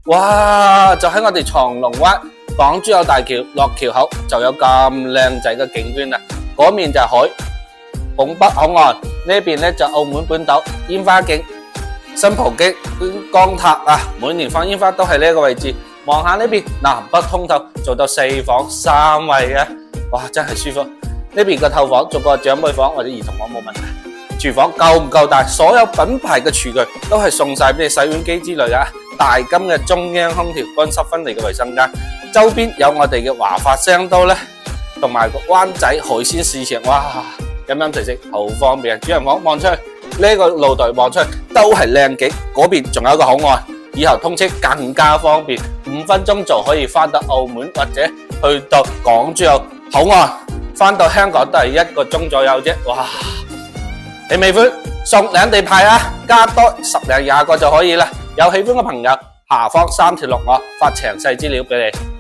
哇！就喺我哋長龍灣港珠澳大橋落橋口就有咁靚仔嘅景觀啦。嗰面就係海，拱北口岸呢邊咧就澳門本島煙花徑、新葡京、觀光塔啊，每年放煙花都係呢個位置。望下呢邊南北通透，做到4房3衛嘅，哇！真係舒服。呢邊個透房做個長輩房或者兒童房冇問題。廚房夠唔夠大？所有品牌嘅廚具都係送晒俾你，洗碗機之類嘅。大金嘅中央空調，乾濕分離嘅衛生間，周邊有我哋嘅華發商都咧，同埋個灣仔海鮮市場，哇！飲飲食食好方便。主人房望出去，呢個露台望出去都係靚景，嗰邊仲有一個口岸，以後通車更加方便，5分鐘就可以翻到澳門或者去到港珠澳口岸，翻到香港都係1個鐘左右啫，哇！你未歡送兩地牌啊，加多10零20個就可以啦。有喜歡嘅朋友，下方3條6我發詳細資料俾你。